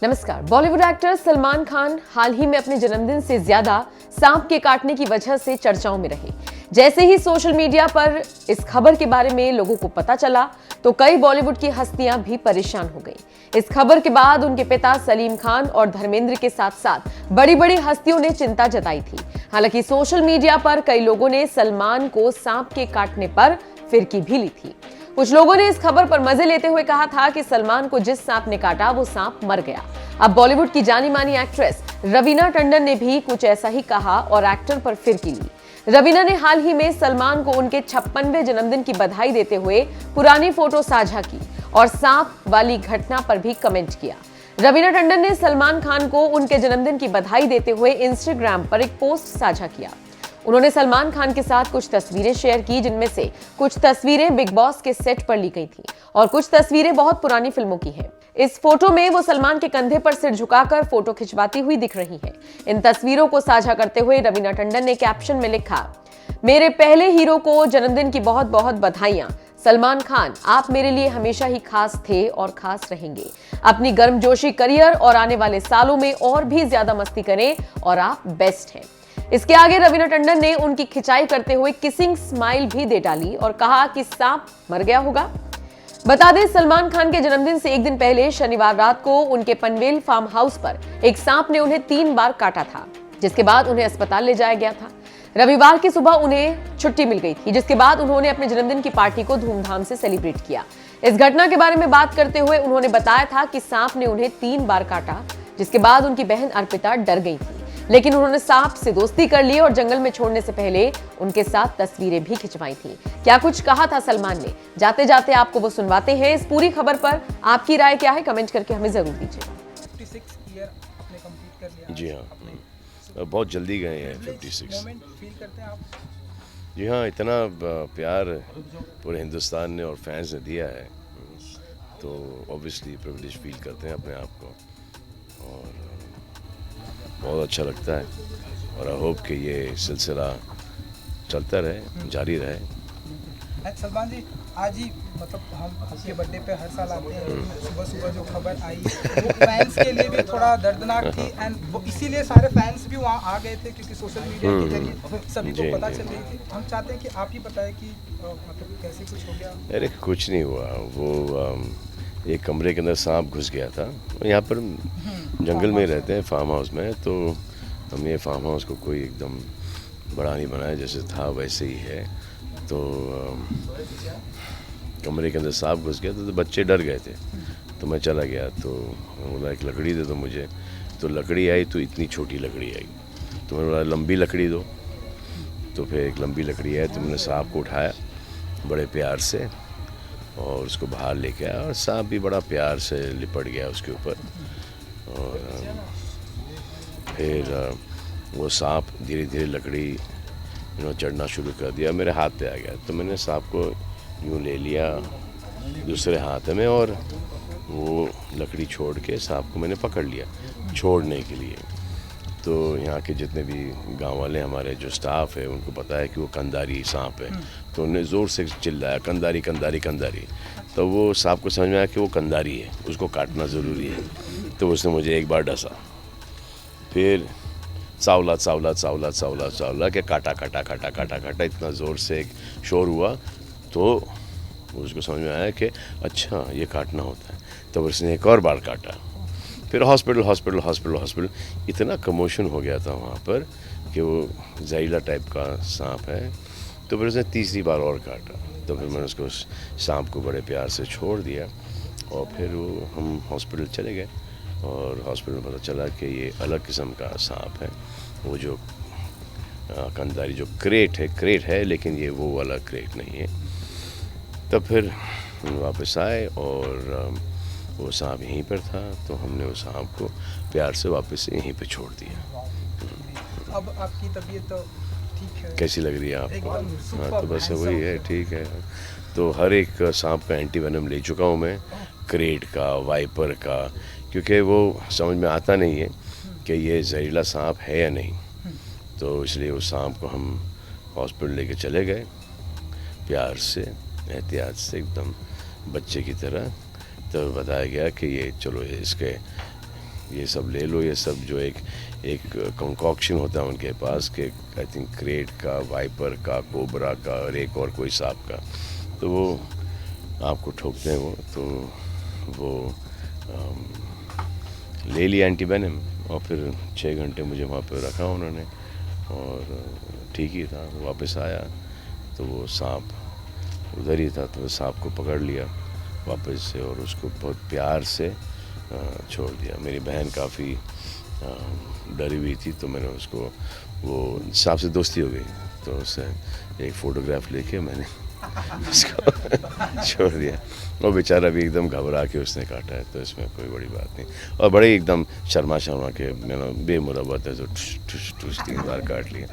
नमस्कार। बॉलीवुड एक्टर सलमान खान हाल ही में अपने जन्मदिन से ज्यादा सांप के काटने की वजह से चर्चाओं में रहे। जैसे ही सोशल मीडिया पर इस खबर के बारे में लोगों को पता चला तो कई बॉलीवुड की हस्तियां भी परेशान हो गईं। इस खबर के बाद उनके पिता सलीम खान और धर्मेंद्र के साथ साथ बड़ी बड़ी हस्तियों ने चिंता जताई थी। हालांकि सोशल मीडिया पर कई लोगों ने सलमान को सांप के काटने पर फिरकी भी ली थी। कुछ लोगों ने इस खबर पर मजे लेते हुए कहा था कि सलमान को जिस सांप ने काटा वो सांप मर गया। अब बॉलीवुड की जानी मानी एक्ट्रेस रवीना टंडन ने भी कुछ ऐसा ही कहा और एक्टर पर फिरकी ली। रवीना ने हाल ही में सलमान को उनके 56वें जन्मदिन की बधाई देते हुए पुरानी फोटो साझा की और सांप वाली घटना पर भी कमेंट किया। रवीना टंडन ने सलमान खान को उनके जन्मदिन की बधाई देते हुए इंस्टाग्राम पर एक पोस्ट साझा किया। उन्होंने सलमान खान के साथ कुछ तस्वीरें शेयर की, जिनमें से कुछ तस्वीरें बिग बॉस के सेट पर ली गई थी और कुछ तस्वीरें बहुत पुरानी फिल्मों की हैं। इस फोटो में वो सलमान के कंधे पर सिर झुकाकर फोटो खिंचवाती हुई दिख रही हैं। इन तस्वीरों को साझा करते हुए रवीना टंडन ने कैप्शन में लिखा, मेरे पहले हीरो को जन्मदिन की बहुत बहुत बधाइयां। सलमान खान, आप मेरे लिए हमेशा ही खास थे और खास रहेंगे। अपनी गर्मजोशी करियर और आने वाले सालों में और भी ज्यादा मस्ती करें और आप बेस्ट हैं। इसके आगे रवीना टंडन ने उनकी खिंचाई करते हुए किसिंग स्माइल भी दे डाली और कहा कि सांप मर गया होगा। बता दें, सलमान खान के जन्मदिन से एक दिन पहले शनिवार रात को उनके पनवेल फार्म हाउस पर एक सांप ने उन्हें 3 बार काटा था, जिसके बाद उन्हें अस्पताल ले जाया गया था। रविवार की सुबह उन्हें छुट्टी मिल गई थी, जिसके बाद उन्होंने अपने जन्मदिन की पार्टी को धूमधाम से सेलिब्रेट किया। इस घटना के बारे में बात करते हुए उन्होंने बताया था कि सांप ने उन्हें 3 बार काटा, जिसके बाद उनकी बहन अर्पिता डर गई थी, लेकिन उन्होंने सांप से दोस्ती कर ली और जंगल में छोड़ने से पहले उनके साथ तस्वीरें भी खिंचवाई थी। क्या कुछ कहा था सलमान ने, जाते जाते आपको वो सुनवाते हैं। इस पूरी खबर पर आपकी राय क्या है, कमेंट करके हमें जरूर दीजिए। 56 ईयर आपने कंप्लीट कर लिया। जी हाँ, बहुत जल्दी गए हैं 56। मोमेंट फील करते हैं आप? जी हाँ, इतना प्यार पूरे हिंदुस्तान ने और फैंस ने दिया है, तो ऑब्वियसली प्रिविलेज फील करते हैं अपने आप को और बहुत अच्छा लगता है। और आई होप कि ये सिलसिला चलता रहे, जारी रहे। सलमान जी, आज ही मतलब हम आपके बर्थडे पे हर साल आते हैं। सुबह सुबह जो खबर आई वो फैंस के लिए भी थोड़ा दर्दनाक थी एंड वो इसीलिए सारे फैंस भी वहाँ आ गए थे क्योंकि सोशल मीडिया के जरिए सभी को पता चल रही थी। हम चाहते हैं कि आप ही बताएं कि मतलब कैसे कुछ हो गया। अरे कुछ नहीं हुआ, वो एक कमरे के अंदर सांप घुस गया था। यहाँ पर जंगल में रहते हैं फार्म हाउस में, तो हमने फार्म हाउस को कोई एकदम बड़ा नहीं बनाया, जैसे था वैसे ही है। तो कमरे के अंदर सांप घुस गया तो बच्चे डर गए थे, तो मैं चला गया। तो बोला एक लकड़ी दे दो मुझे, तो लकड़ी आई तो इतनी छोटी लकड़ी आई, तो मैंने बोला लंबी लकड़ी दो, तो फिर एक लंबी लकड़ी आई। तो मैंने सांप को उठाया बड़े प्यार से और उसको बाहर लेके आया और सांप भी बड़ा प्यार से लिपट गया उसके ऊपर। और फिर वो सांप धीरे धीरे लकड़ी चढ़ना शुरू कर दिया, मेरे हाथ पे आ गया। तो मैंने सांप को यूँ ले लिया दूसरे हाथ में और वो लकड़ी छोड़ के सांप को मैंने पकड़ लिया छोड़ने के लिए। तो यहाँ के जितने भी गांव वाले हमारे जो स्टाफ है उनको पता है कि वो कंधारी सांप है, तो उन्होंने ज़ोर से चिल्लाया कंधारी कंधारी कंधारी। तो वो सांप को समझ में आया कि वो कंधारी है, उसको काटना ज़रूरी है। तो उसने मुझे एक बार डसा, फिर सावला सावला सावला सावला सावला के काटा काटा काटा काटा काटा, इतना ज़ोर से एक शोर हुआ। तो उसको समझ में आया कि अच्छा ये काटना होता है। तो उसने एक और बार काटा, फिर हॉस्पिटल हॉस्पिटल हॉस्पिटल हॉस्पिटल, इतना कमोशन हो गया था वहाँ पर कि वो जहरीला टाइप का सांप है। तो फिर उसने तीसरी बार और काटा, तो फिर मैंने उसको सांप को बड़े प्यार से छोड़ दिया और फिर वो हम हॉस्पिटल चले गए और हॉस्पिटल में पता चला कि ये अलग किस्म का सांप है। वो जो कंधारी जो क्रेट है लेकिन ये वो वाला क्रेट नहीं है। तब फिर वापस आए और वो सांप यहीं पर था, तो हमने उस सांप को प्यार से वापस यहीं पे छोड़ दिया। अब आपकी तबीयत तो ठीक है? कैसी लग रही है आपको? हाँ, तो बस वही है, ठीक है। तो हर एक सांप का एंटीवेनम ले चुका हूँ मैं, क्रेट का, वाइपर का, क्योंकि वो समझ में आता नहीं है कि ये जहरीला सांप है या नहीं। तो इसलिए उस सांप को हम हॉस्पिटल लेके चले गए प्यार से, एहतियात से, एकदम बच्चे की तरह। तो बताया गया कि ये चलो इसके ये सब ले लो, ये सब जो एक कंकॉक्शन होता है उनके पास के आई थिंक क्रेट का, वाइपर का, कोबरा का और एक और कोई सांप का, तो वो आपको ठोकते हैं वो, तो वो ले लिया एंटीवेनम और फिर 6 घंटे मुझे वहाँ पे रखा उन्होंने और ठीक ही था। वापस आया तो वो सांप उधर ही था, तो सांप को पकड़ लिया वापस से और उसको बहुत प्यार से छोड़ दिया। मेरी बहन काफ़ी डरी हुई थी, तो मैंने उसको, वो सांप से दोस्ती हो गई, तो उससे एक फ़ोटोग्राफ लेके मैंने उसको छोड़ दिया। और बेचारा भी एकदम घबरा के उसने काटा है, तो इसमें कोई बड़ी बात नहीं। और बड़े एकदम शर्मा के मैंने बेमुरवत है जो ठुस ठुस ठुस 3 बार काट लिया।